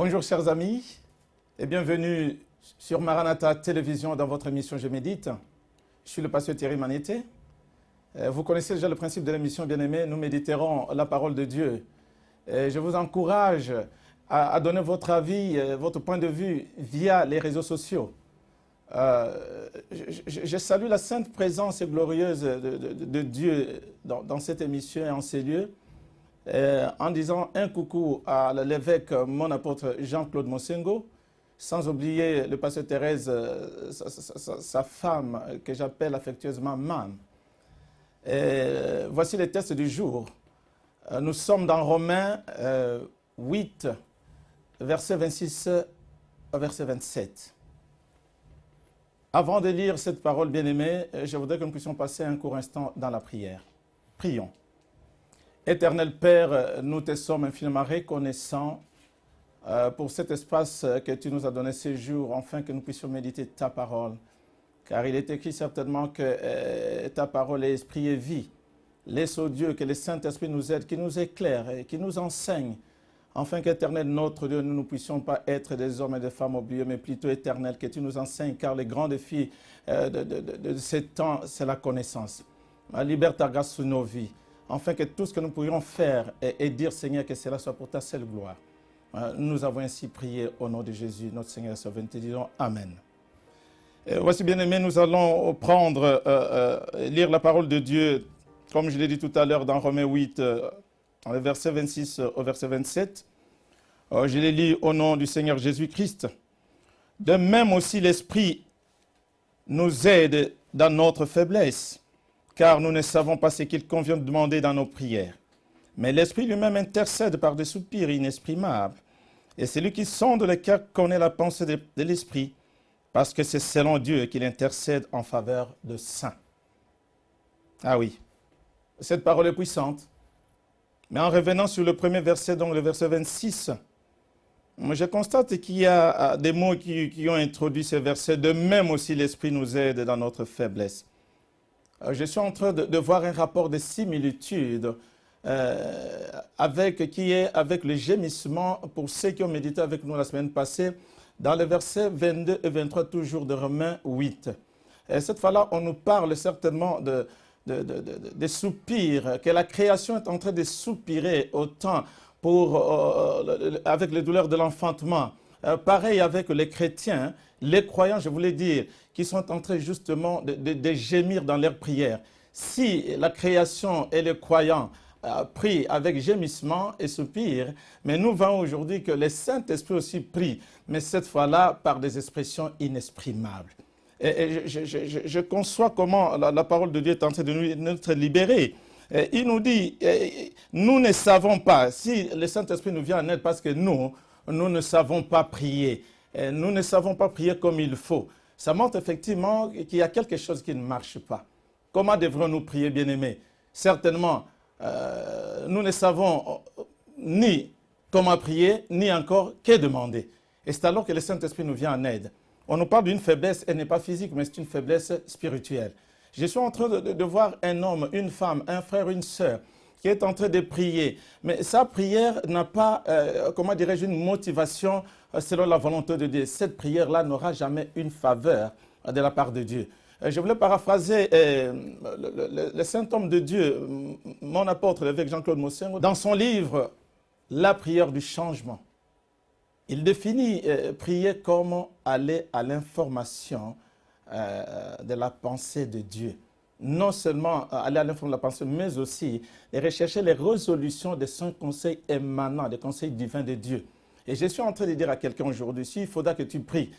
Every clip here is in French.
Bonjour chers amis et bienvenue sur Maranatha Télévision dans votre émission Je médite. Je suis le pasteur Thierry Magnété. Vous connaissez déjà le principe de l'émission bien-aimée, nous méditerons la parole de Dieu. Et je vous encourage à donner votre avis, votre point de vue via les réseaux sociaux. Je salue la sainte présence glorieuse de Dieu dans cette émission et en ces lieux. En disant un coucou à l'évêque, mon apôtre Jean-Claude Mosengo, sans oublier le pasteur Thérèse, sa femme, que j'appelle affectueusement Mam. Voici les textes du jour. Nous sommes dans Romains 8, verset 26 au verset 27. Avant de lire cette parole bien-aimée, je voudrais que nous puissions passer un court instant dans la prière. Prions. Éternel Père, nous te sommes infiniment reconnaissants pour cet espace que tu nous as donné ces jours, afin que nous puissions méditer ta parole. Car il est écrit certainement que ta parole est esprit et vie. Laisse au Dieu que le Saint-Esprit nous aide, qui nous éclaire et qui nous enseigne, afin qu'éternel notre Dieu, nous ne puissions pas être des hommes et des femmes oubliés, mais plutôt éternel, que tu nous enseignes, car les grands défis de ces temps, c'est la connaissance. Libère ta grâce sur nos vies. Afin que tout ce que nous pourrions faire et dire, Seigneur, que cela soit pour ta seule gloire. Nous avons ainsi prié au nom de Jésus, notre Seigneur et Sauveur. Nous te disons Amen. Voici, bien-aimés, nous allons lire la parole de Dieu, comme je l'ai dit tout à l'heure, dans Romains 8, dans le verset 26 au verset 27. Je les lis au nom du Seigneur Jésus-Christ. De même aussi, l'Esprit nous aide dans notre faiblesse, car nous ne savons pas ce qu'il convient de demander dans nos prières. Mais l'Esprit lui-même intercède par des soupirs inexprimables. Et celui qui sonde le cœur connaît la pensée de l'Esprit, parce que c'est selon Dieu qu'il intercède en faveur de saints. Ah oui, cette parole est puissante. Mais en revenant sur le premier verset, donc le verset 26, je constate qu'il y a des mots qui ont introduit ce verset. De même aussi, l'Esprit nous aide dans notre faiblesse. Je suis en train de voir un rapport de similitude avec le gémissement pour ceux qui ont médité avec nous la semaine passée dans les versets 22 et 23 toujours de Romains 8. Et cette fois-là, on nous parle certainement de soupirs, que la création est en train de soupirer autant avec les douleurs de l'enfantement. Pareil avec les chrétiens, les croyants, je voulais dire, qui sont en train justement de gémir dans leurs prières. Si la création et les croyants prient avec gémissement et soupir, mais nous voyons aujourd'hui que le Saint-Esprit aussi prie, mais cette fois-là par des expressions inexprimables. Et je conçois comment la parole de Dieu est en train de nous libérer. Il nous dit, nous ne savons pas, si le Saint-Esprit nous vient en aide parce que nous ne savons pas prier. Nous ne savons pas prier comme il faut. Ça montre effectivement qu'il y a quelque chose qui ne marche pas. Comment devrons-nous prier, bien-aimés? Certainement, nous ne savons ni comment prier, ni encore que demander. Et c'est alors que le Saint-Esprit nous vient en aide. On nous parle d'une faiblesse, elle n'est pas physique, mais c'est une faiblesse spirituelle. Je suis en train de voir un homme, une femme, un frère, une sœur, qui est en train de prier. Mais sa prière n'a pas, une motivation selon la volonté de Dieu. Cette prière-là n'aura jamais une faveur de la part de Dieu. Je voulais paraphraser le saint homme de Dieu, mon apôtre, l'évêque Jean-Claude Mosengo, dans son livre « La prière du changement ». Il définit prier comme aller à l'information de la pensée de Dieu. Non seulement aller à l'information de la pensée, mais aussi rechercher les résolutions de son conseil émanant, des conseils divins de Dieu. Et je suis en train de dire à quelqu'un aujourd'hui, il faudra que tu pries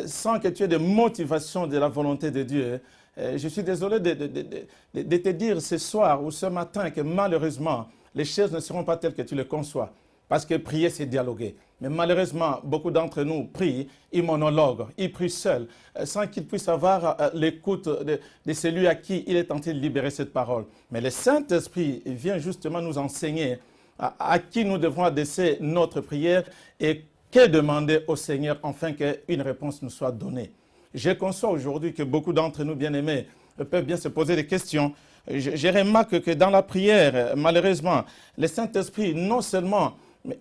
sans que tu aies de motivation de la volonté de Dieu. Je suis désolé de te dire ce soir ou ce matin que malheureusement, les choses ne seront pas telles que tu les conçois. Parce que prier, c'est dialoguer. Mais malheureusement, beaucoup d'entre nous prient, ils monologuent, ils prient seuls, sans qu'ils puissent avoir l'écoute de celui à qui il est tenté de libérer cette parole. Mais le Saint-Esprit vient justement nous enseigner à qui nous devons adresser notre prière et que demander au Seigneur afin qu'une réponse nous soit donnée. Je conçois aujourd'hui que beaucoup d'entre nous, bien-aimés, peuvent bien se poser des questions. Je remarque que dans la prière, malheureusement, le Saint-Esprit non seulement Mais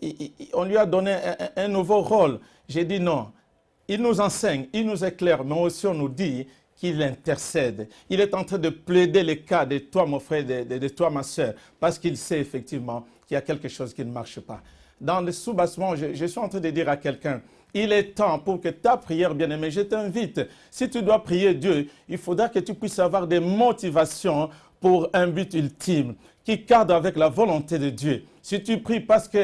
on lui a donné un nouveau rôle. J'ai dit non. Il nous enseigne, il nous éclaire, mais aussi on nous dit qu'il intercède. Il est en train de plaider les cas de toi, mon frère, de toi, ma soeur, parce qu'il sait effectivement qu'il y a quelque chose qui ne marche pas. Dans le sous-bassement, je suis en train de dire à quelqu'un, il est temps pour que ta prière, bien-aimée, je t'invite. Si tu dois prier Dieu, il faudra que tu puisses avoir des motivations pour un but ultime qui cadre avec la volonté de Dieu. Si tu pries parce que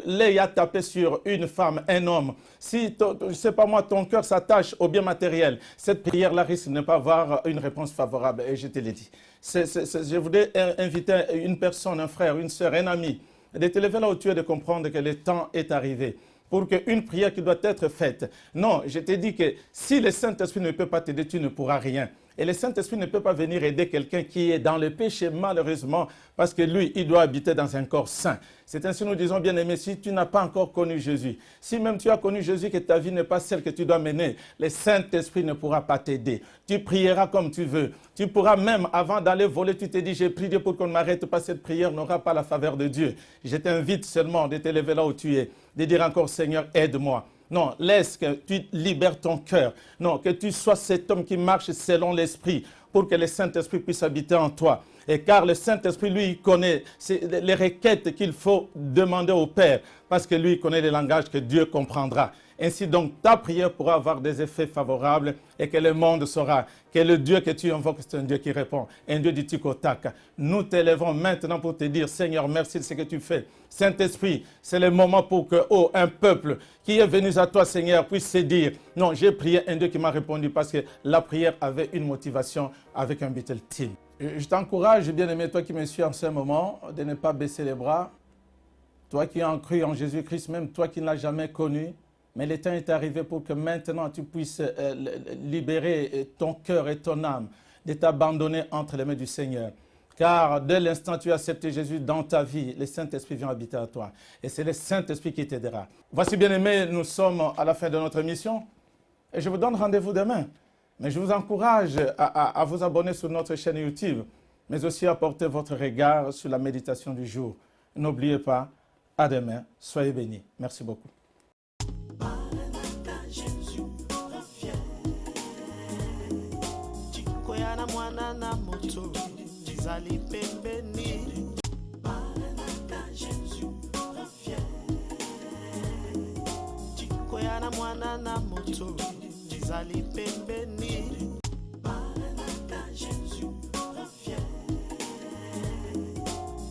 l'œil a tapé sur une femme, un homme, si, je ne sais pas moi, ton cœur s'attache au bien matériel, cette prière-là risque de ne pas avoir une réponse favorable, et je te l'ai dit. Je voudrais inviter une personne, un frère, une soeur, un ami, de te lever là où tu es, de comprendre que le temps est arrivé pour qu'une prière qui doit être faite. Non, je t'ai dit que si le Saint-Esprit ne peut pas t'aider, tu ne pourras rien. Et le Saint-Esprit ne peut pas venir aider quelqu'un qui est dans le péché, malheureusement, parce que lui, il doit habiter dans un corps saint. C'est ainsi nous disons, bien aimé, si tu n'as pas encore connu Jésus, si même tu as connu Jésus, que ta vie n'est pas celle que tu dois mener, le Saint-Esprit ne pourra pas t'aider. Tu prieras comme tu veux. Tu pourras même, avant d'aller voler, tu te dis, j'ai prié pour qu'on ne m'arrête pas, cette prière n'aura pas la faveur de Dieu. Je t'invite seulement de te lever là où tu es, de dire encore, Seigneur, aide-moi. Non, laisse que tu libères ton cœur. Non, que tu sois cet homme qui marche selon l'Esprit pour que le Saint-Esprit puisse habiter en toi. Et car le Saint-Esprit, lui, il connaît les requêtes qu'il faut demander au Père parce que lui, il connaît les langages que Dieu comprendra. Ainsi donc, ta prière pourra avoir des effets favorables et que le monde saura que le Dieu que tu invoques, c'est un Dieu qui répond, un Dieu du tic au tac. Nous t'élèvons maintenant pour te dire, Seigneur, merci de ce que tu fais. Saint-Esprit, c'est le moment pour que, un peuple qui est venu à toi, Seigneur, puisse se dire, non, j'ai prié un Dieu qui m'a répondu parce que la prière avait une motivation avec un but ultime. Je t'encourage, bien-aimé, toi qui me suis en ce moment, de ne pas baisser les bras. Toi qui as cru en Jésus-Christ, même toi qui ne l'as jamais connu, mais le temps est arrivé pour que maintenant tu puisses libérer ton cœur et ton âme, de t'abandonner entre les mains du Seigneur. Car dès l'instant où tu as accepté Jésus dans ta vie, le Saint-Esprit vient habiter à toi. Et c'est le Saint-Esprit qui t'aidera. Voici, bien-aimés, nous sommes à la fin de notre émission. Et je vous donne rendez-vous demain. Mais je vous encourage à vous abonner sur notre chaîne YouTube, mais aussi à porter votre regard sur la méditation du jour. N'oubliez pas, à demain, soyez bénis. Merci beaucoup. Zali pembeni, Maranatha, Jésus revient.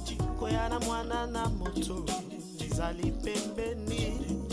Chikoya na mwana na moto, Zali pembeni.